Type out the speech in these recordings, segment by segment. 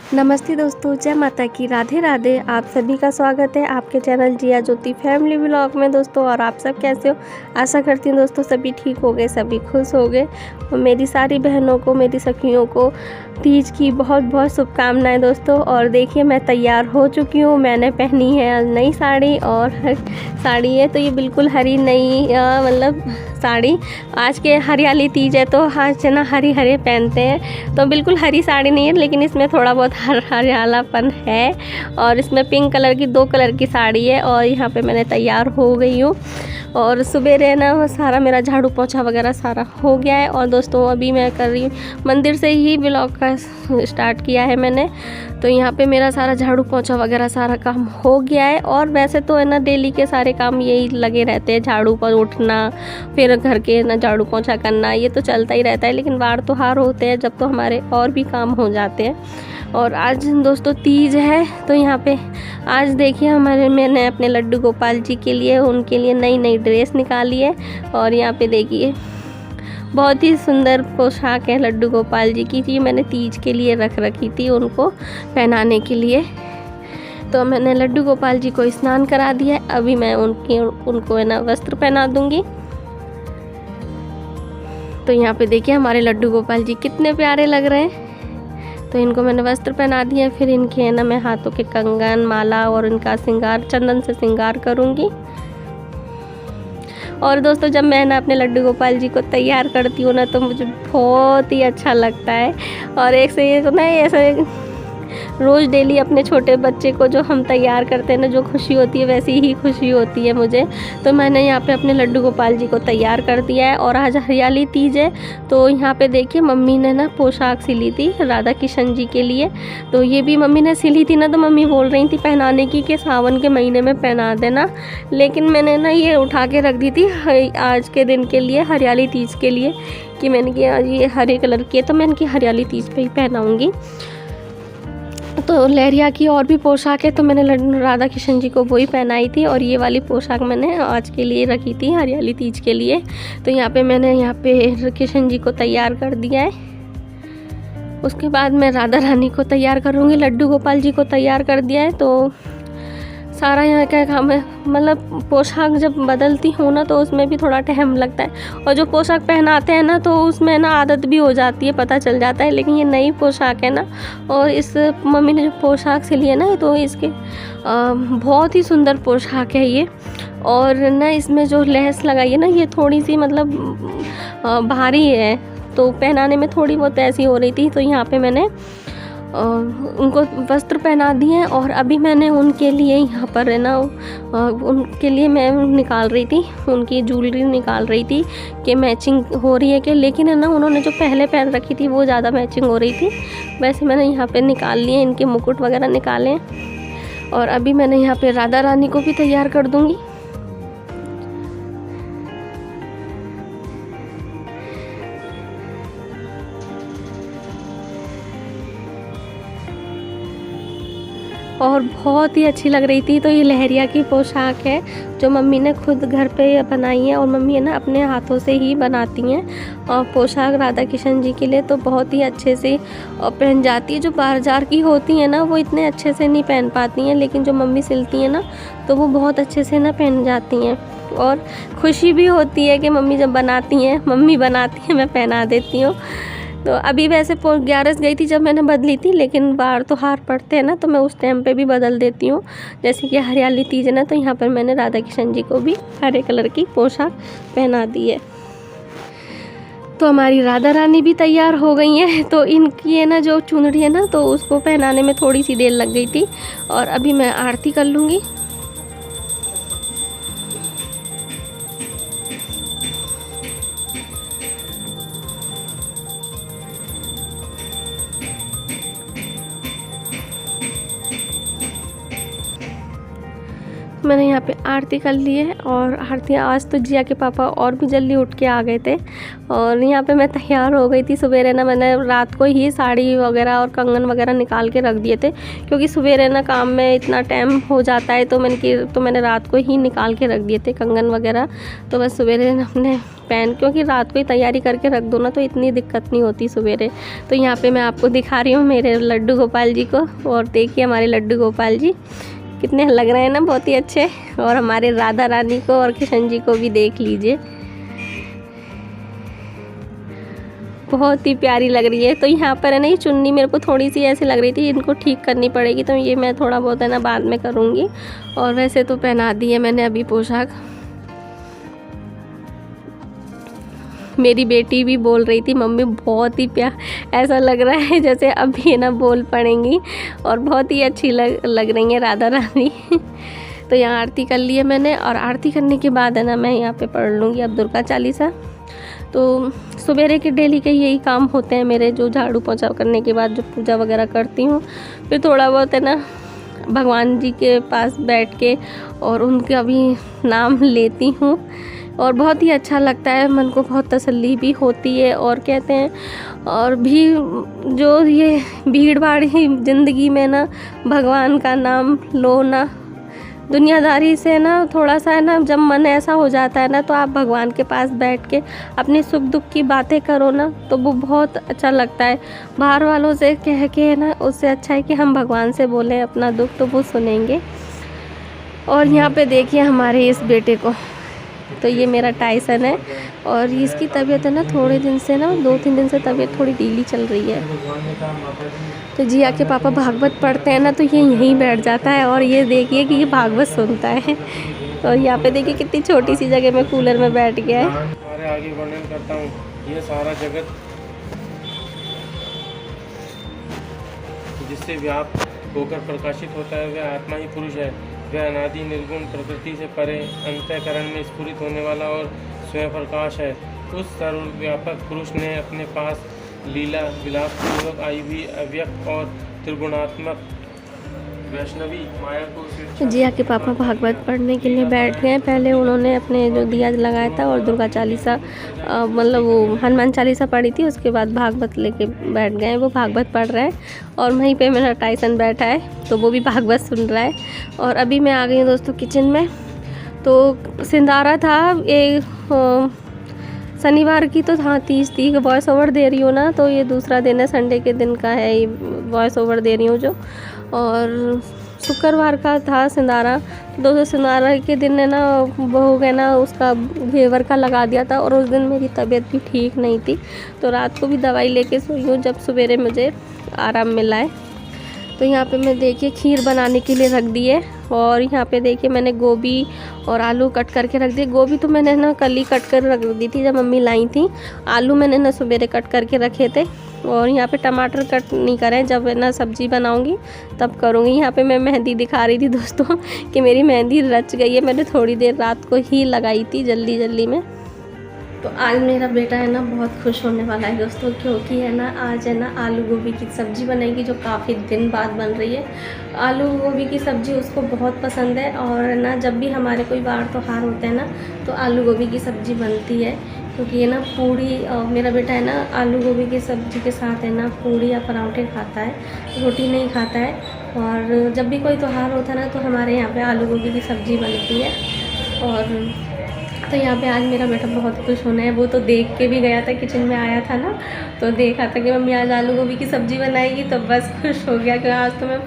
नमस्ते दोस्तों, जय माता की, राधे राधे। आप सभी का स्वागत है आपके चैनल जिया ज्योति फैमिली व्लॉग में दोस्तों। और आप सब कैसे हो? आशा करती हूँ दोस्तों सभी ठीक हो गए, सभी खुश हो गए। और मेरी सारी बहनों को, मेरी सखियों को तीज की बहुत बहुत शुभकामनाएं दोस्तों। और देखिए मैं तैयार हो चुकी हूँ। मैंने पहनी है नई साड़ी, और साड़ी है तो ये बिल्कुल हरी नई मतलब साड़ी। आज के हरियाली तीज है तो आज ना हरी हरे पहनते हैं, तो बिल्कुल हरी साड़ी नहीं है, लेकिन इसमें थोड़ा बहुत हरियालापन है। और इसमें पिंक कलर की 2 कलर की साड़ी है। और यहाँ पे मैंने तैयार हो गई हूँ। और सुबह ना वो सारा मेरा झाड़ू पोछा वगैरह सारा हो गया है। और दोस्तों अभी मैं कर रही हूँ, मंदिर से ही व्लॉग का स्टार्ट किया है मैंने। तो यहाँ पे मेरा सारा झाड़ू पोछा वगैरह सारा काम हो गया है। और वैसे तो है ना डेली के सारे काम यही लगे रहते हैं, झाड़ू पर उठना, फिर घर के ना झाड़ू पोछा करना, ये तो चलता ही रहता है। लेकिन वार त्योहार होते हैं जब तो हमारे और भी काम हो जाते हैं। और आज दोस्तों तीज है, तो यहाँ पे आज देखिए मैंने अपने लड्डू गोपाल जी के लिए, उनके लिए नई नई ड्रेस निकाली है। और यहाँ पे देखिए बहुत ही सुंदर पोशाक है लड्डू गोपाल जी की। ये मैंने तीज के लिए रख रखी थी उनको पहनाने के लिए। तो मैंने लड्डू गोपाल जी को स्नान करा दिया है। अभी मैं उनको है ना वस्त्र पहना दूंगी। तो यहाँ पे देखिए हमारे लड्डू गोपाल जी कितने प्यारे लग रहे हैं। तो इनको मैंने वस्त्र पहना दिए। फिर इनके है ना मैं हाथों के कंगन, माला और इनका श्रृंगार, चंदन से श्रृंगार करूँगी। और दोस्तों जब मैं ना अपने लड्डू गोपाल जी को तैयार करती हूँ ना, तो मुझे बहुत ही अच्छा लगता है। और एक से एक ना ऐसा रोज़ डेली अपने छोटे बच्चे को जो हम तैयार करते हैं ना, जो खुशी होती है वैसी ही खुशी होती है मुझे। तो मैंने यहाँ पे अपने लड्डू गोपाल जी को तैयार कर दिया है। और आज हरियाली तीज है, तो यहाँ पे देखिए मम्मी ने ना पोशाक सिली थी राधा किशन जी के लिए। तो ये भी मम्मी ने सिली थी ना, तो मम्मी बोल रही थी पहनाने की कि सावन के महीने में पहना देना। लेकिन मैंने ना ये उठा के रख दी थी आज के दिन के लिए, हरियाली तीज के लिए, कि मैंने किया ये हरे कलर की है तो मैं इनकी हरियाली तीज पे ही पहनाऊँगी। तो लहरिया की और भी पोशाक है, तो मैंने राधा किशन जी को वही पहनाई थी। और ये वाली पोशाक मैंने आज के लिए रखी थी हरियाली तीज के लिए। तो यहाँ पे मैंने किशन जी को तैयार कर दिया है। उसके बाद मैं राधा रानी को तैयार करूँगी। लड्डू गोपाल जी को तैयार कर दिया है। तो सारा यहाँ का काम है, मतलब पोशाक जब बदलती हूँ ना तो उसमें भी थोड़ा टाइम लगता है। और जो पोशाक पहनाते हैं ना तो उसमें ना आदत भी हो जाती है, पता चल जाता है। लेकिन ये नई पोशाक है ना, और इस मम्मी ने जो पोशाक सिली है ना, तो इसके बहुत ही सुंदर पोशाक है ये। और ना इसमें जो लेस लगाई है ना, ये थोड़ी सी मतलब भारी है, तो पहनाने में थोड़ी बहुत ऐसी हो रही थी। तो यहाँ पे मैंने उनको वस्त्र पहना दिए हैं। और अभी मैंने उनके लिए यहाँ पर है ना उनके लिए मैं निकाल रही थी, उनकी ज्वेलरी निकाल रही थी कि मैचिंग हो रही है कि। लेकिन है ना उन्होंने जो पहले पहन रखी थी वो ज़्यादा मैचिंग हो रही थी। वैसे मैंने यहाँ पे निकाल लिए, इनके मुकुट वगैरह निकाले। और अभी मैंने यहाँ पे राधा रानी को भी तैयार कर दूँगी। और बहुत ही अच्छी लग रही थी। तो ये लहरिया की पोशाक है जो मम्मी ने खुद घर पे बनाई है। और मम्मी है ना अपने हाथों से ही बनाती हैं और पोशाक राधा किशन जी के लिए, तो बहुत ही अच्छे से पहन जाती है। जो बाजार की होती है ना वो इतने अच्छे से नहीं पहन पाती हैं, लेकिन जो मम्मी सिलती हैं ना तो वो बहुत अच्छे से ना पहन जाती हैं। और खुशी भी होती है कि मम्मी जब बनाती हैं, मम्मी बनाती हैं, मैं पहना देती हूँ। तो अभी वैसे 11 गई थी जब मैंने बदली थी, लेकिन बाहर तो हार पड़ते हैं ना, तो मैं उस टाइम पे भी बदल देती हूँ। जैसे कि हरियाली तीज है ना, तो यहाँ पर मैंने राधा किशन जी को भी हरे कलर की पोशाक पहना दी है। तो हमारी राधा रानी भी तैयार हो गई हैं। तो इनकी है ना जो चुनरी है ना, तो उसको पहनाने में थोड़ी सी देर लग गई थी। और अभी मैं आरती कर लूँगी। मैंने यहाँ पे आरती कर ली है। और आरती आज तो जिया के पापा और भी जल्दी उठ के आ गए थे। और यहाँ पे मैं तैयार हो गई थी। सवेरे ना मैंने रात को ही साड़ी वगैरह और कंगन वगैरह निकाल के रख दिए थे, क्योंकि सवेरे ना काम में इतना टाइम हो जाता है, तो मैंने रात को ही निकाल के रख दिए थे कंगन वगैरह। तो बस सवेरे अपने क्योंकि रात को ही तैयारी करके रख दो ना, तो इतनी दिक्कत नहीं होती सवेरे। तो यहाँ पे मैं आपको दिखा रही हूँ मेरे लड्डू गोपाल जी को। और देखिए हमारे लड्डू गोपाल जी कितने लग रहे हैं ना, बहुत ही अच्छे। और हमारे राधा रानी को और किशन जी को भी देख लीजिए, बहुत ही प्यारी लग रही है। तो यहाँ पर है ना, ये चुन्नी मेरे को थोड़ी सी ऐसी लग रही थी, इनको ठीक करनी पड़ेगी, तो ये मैं थोड़ा बहुत है ना बाद में करूँगी। और वैसे तो पहना दी है मैंने अभी पोशाक। मेरी बेटी भी बोल रही थी मम्मी बहुत ही ऐसा लग रहा है जैसे अभी है ना बोल पड़ेंगी, और बहुत ही अच्छी लग रही है राधा रानी। तो यहाँ आरती कर ली है मैंने, और आरती करने के बाद है ना मैं यहाँ पे पढ़ लूँगी अब दुर्गा चालीसा। तो सवेरे के डेली के यही काम होते हैं मेरे, जो झाड़ू पोछा करने के बाद जो पूजा वगैरह करती हूँ, फिर थोड़ा बहुत है ना भगवान जी के पास बैठ के और उनका भी नाम लेती हूँ। और बहुत ही अच्छा लगता है, मन को बहुत तसल्ली भी होती है। और कहते हैं, और भी जो ये भीड़ भाड़ी ज़िंदगी में ना भगवान का नाम लो ना, दुनियादारी से ना थोड़ा सा है ना, जब मन ऐसा हो जाता है ना, तो आप भगवान के पास बैठ के अपने सुख दुख की बातें करो ना, तो वो बहुत अच्छा लगता है। बाहर वालों से कह के है ना, उससे अच्छा है कि हम भगवान से बोलें अपना दुख, तो वो सुनेंगे। और यहाँ पे देखिए हमारे इस बेटे को, तो ये मेरा टाइसन है, और इसकी तबीयत है ना थोड़े दिन से ना 2-3 दिन से तबीयत थोड़ी ढीली चल रही है। तो जिया के पापा भागवत पढ़ते हैं ना, तो ये यहीं बैठ जाता है, और ये देखिए कि ये भागवत सुनता है। और यहाँ पे देखिए कितनी छोटी सी जगह में कूलर में बैठ गया है। आगे वर्णन करता हूँ, ये सारा जगत जिससे व्याप्त होकर प्रकाशित होता है, वह आत्मा ही पुरुष है। वह अनादि निर्गुण प्रकृति से परे अंतःकरण में स्फुरित होने वाला और स्वयं प्रकाश है। उस सर्वव्यापक पुरुष ने अपने पास लीला विलास पूर्वक आई हुई अव्यक्त और त्रिगुणात्मक वैष्णवी माया को। जिया के पापा भागवत पढ़ने के लिए बैठ गए। पहले उन्होंने अपने जो दिया लगाया था और दुर्गा चालीसा मतलब वो हनुमान चालीसा पढ़ी थी, उसके बाद भागवत लेके बैठ गए। वो भागवत पढ़ रहा है, और वहीं पे मेरा टाइसन बैठा है, तो वो भी भागवत सुन रहा है। और अभी मैं आ गई हूँ दोस्तों किचन में। तो सिंदारा था, एक शनिवार की तो था 30 थी, वॉइस ओवर दे रही हूँ ना, तो ये दूसरा दिन है, संडे के दिन का है ये वॉइस ओवर दे रही हूँ जो। और शुक्रवार का था सिंदारा। दोस्तों सिंदारा के दिन है ना वो हो गया ना, उसका घेवर का लगा दिया था, और उस दिन मेरी तबीयत भी ठीक नहीं थी, तो रात को भी दवाई लेके सोई हूँ, जब सवेरे मुझे आराम मिला है। तो यहाँ पे मैं देखिए खीर बनाने के लिए रख दी है। और यहाँ पे देखिए मैंने गोभी और आलू कट करके रख दिए। गोभी तो मैंने ना कल ही कट कर रख दी थी जब मम्मी लाई थी। आलू मैंने ना सवेरे कट करके रखे थे। और यहाँ पे टमाटर कट नहीं करें, जब ना सब्ज़ी बनाऊँगी तब करूँगी। यहाँ पे मैं मेहंदी दिखा रही थी दोस्तों कि मेरी मेहंदी रच गई है, मैंने थोड़ी देर रात को ही लगाई थी जल्दी जल्दी में। तो आज मेरा बेटा है ना बहुत खुश होने वाला है दोस्तों, क्योंकि है ना आज है ना आलू गोभी की सब्ज़ी बनेगी, जो काफ़ी दिन बाद बन रही है। आलू गोभी की सब्ज़ी उसको बहुत पसंद है, और ना जब भी हमारे कोई वार त्योहार होते हैं ना, तो आलू गोभी की सब्ज़ी बनती है। क्योंकि ये ना पूड़ी, मेरा बेटा है ना आलू गोभी की सब्ज़ी के साथ है ना पूड़ी या पराठे खाता है, रोटी नहीं खाता है। और जब भी कोई त्यौहार होता है ना, तो हमारे यहाँ पे आलू गोभी की सब्ज़ी बनती है। और तो यहाँ पे आज मेरा बेटा बहुत खुश होना है। वो तो देख के भी गया था, किचन में आया था ना, तो देखा था कि मम्मी आज आलू गोभी की सब्ज़ी बनाएगी, तो बस खुश हो गया कि आज तो मैं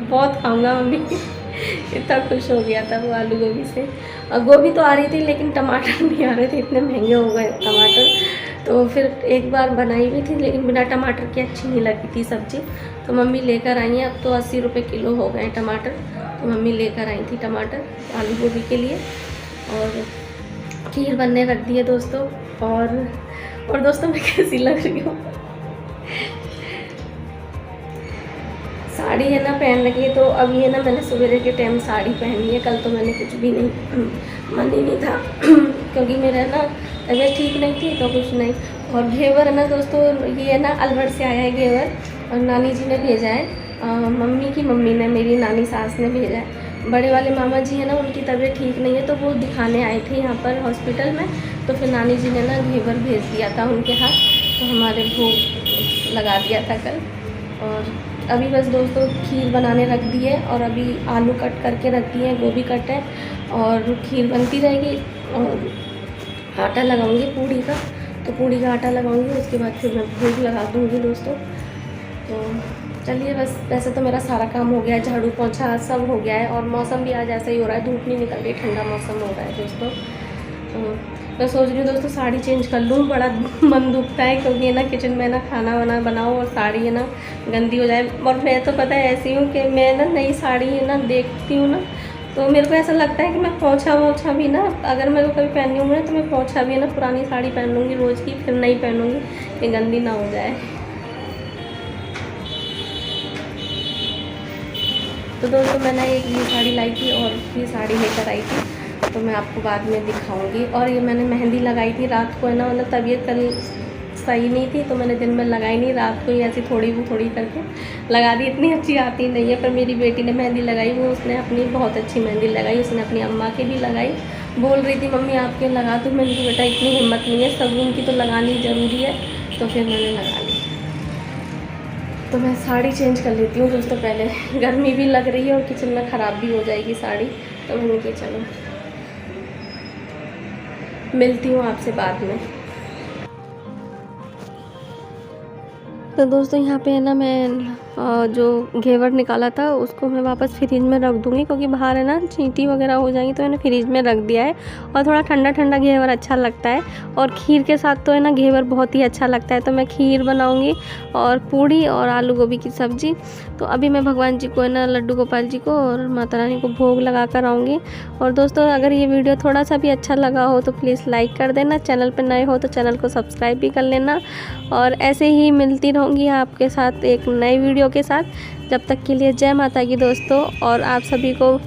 बहुत खाऊंगा मम्मी। इतना खुश हो गया था वो आलू गोभी से। और गोभी तो आ रही थी, लेकिन टमाटर नहीं आ रहे थे, इतने महंगे हो गए टमाटर। तो फिर एक बार बनाई भी थी, लेकिन बिना टमाटर की अच्छी नहीं लगी थी सब्ज़ी, तो मम्मी लेकर आई हैं। अब तो 80 रुपये किलो हो गए टमाटर, तो मम्मी लेकर आई थी टमाटर आलू गोभी के लिए। और खीर बनने रख दी है दोस्तों। और दोस्तों मैं कैसी लग रही हूँ, साड़ी है ना पहन रखी है। तो अभी है ना मैंने सवेरे के टाइम साड़ी पहनी है, कल तो मैंने कुछ भी नहीं, मन ही नहीं था क्योंकि मेरा ना तबीयत ठीक नहीं थी, तो कुछ नहीं। और घेवर है ना दोस्तों, ये है ना अलवर से आया है घेवर, और नानी जी ने भेजा है, मम्मी की मम्मी ने, मेरी नानी सास ने भेजा है। बड़े वाले मामा जी है ना, उनकी तबीयत ठीक नहीं है, तो वो दिखाने आए थे यहाँ पर हॉस्पिटल में। तो फिर नानी जी ने ना घेवर भेज दिया था उनके हाथ, तो हमारे भोग लगा दिया था कल। और अभी बस दोस्तों खीर बनाने रख दी है, और अभी आलू कट करके रख दिए हैं, गोभी कट है, और खीर बनती रहेगी। और आटा लगाऊंगी पूड़ी का, तो पूड़ी का आटा लगाऊंगी, उसके बाद फिर मैं भोग लगा दूँगी दोस्तों। तो चलिए, बस वैसे तो मेरा सारा काम हो गया है, झाड़ू पोंछा सब हो गया है। और मौसम भी आज ऐसा ही हो रहा है, धूप नहीं निकल रही, ठंडा मौसम हो रहा है दोस्तों। तो मैं सोच रही हूँ दोस्तों साड़ी चेंज कर लूँ, बड़ा मन दुखता है, क्योंकि ना किचन में ना खाना वाना बनाओ और साड़ी है ना गंदी हो जाए। और मैं तो पता है ऐसी हूँ कि मैं ना नई साड़ी है ना देखती हूँ ना, तो मेरे को ऐसा लगता है कि मैं पोंछा वोछा भी ना, अगर मेरे को कभी पहननी हूँ ना, तो मैं पोंछा भी है ना पुरानी साड़ी पहन लूँगी रोज़ की, फिर नई पहनूँगी कि गंदी ना हो जाए। तो दोस्तों मैंने एक ये साड़ी लाई थी और ये साड़ी लेकर आई थी, तो मैं आपको बाद में दिखाऊंगी। और ये मैंने मेहंदी लगाई थी रात को है ना, मतलब तबीयत कल सही नहीं थी, तो मैंने दिन में लगाई नहीं, रात को ही ऐसी थोड़ी करके लगा दी। इतनी अच्छी आती नहीं है, पर मेरी बेटी ने मेहंदी लगाई, वो उसने अपनी बहुत अच्छी मेहंदी लगाई, उसने अपनी अम्मा की भी लगाई। बोल रही थी मम्मी आपके लगा दूँ, मैंने कहा बेटा इतनी हिम्मत नहीं है, शगुन की तो लगानी ज़रूरी है। तो फिर मैंने लगा ली। तो मैं साड़ी चेंज कर लेती हूँ दोस्तों पहले, गर्मी भी लग रही है और किचन में ख़राब भी हो जाएगी साड़ी। तो मैंने कहा चलो मिलती हूँ आपसे बाद में। तो दोस्तों यहाँ पे है ना, मैं जो घेवर निकाला था उसको मैं वापस फ्रिज में रख दूँगी, क्योंकि बाहर है ना चींटी वगैरह हो जाएंगी, तो मैंने फ्रिज में रख दिया है। और थोड़ा ठंडा ठंडा घेवर अच्छा लगता है, और खीर के साथ तो है ना घेवर बहुत ही अच्छा लगता है। तो मैं खीर बनाऊँगी और पूड़ी और आलू गोभी की सब्ज़ी। तो अभी मैं भगवान जी को है ना, लड्डू गोपाल जी को और माता रानी को भोग लगा कर आऊँगी। और दोस्तों अगर ये वीडियो थोड़ा सा भी अच्छा लगा हो तो प्लीज़ लाइक कर देना, चैनल पर नए हो तो चैनल को सब्सक्राइब भी कर लेना। और ऐसे ही मिलती रहूँगी आपके साथ एक नई वीडियो के साथ। जब तक के लिए जय माता की दोस्तों, और आप सभी को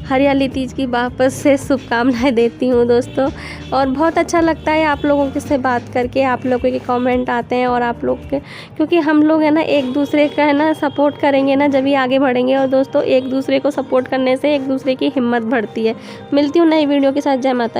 हरियाली तीज की वापस से शुभकामनाएं देती हूँ दोस्तों। और बहुत अच्छा लगता है आप लोगों के से बात करके, आप लोगों के कमेंट आते हैं, और आप लोग के, क्योंकि हम लोग है ना एक दूसरे का है ना सपोर्ट करेंगे ना जब भी आगे बढ़ेंगे। और दोस्तों एक दूसरे को सपोर्ट करने से एक दूसरे की हिम्मत बढ़ती है। मिलती हूँ नई वीडियो के साथ। जय माता।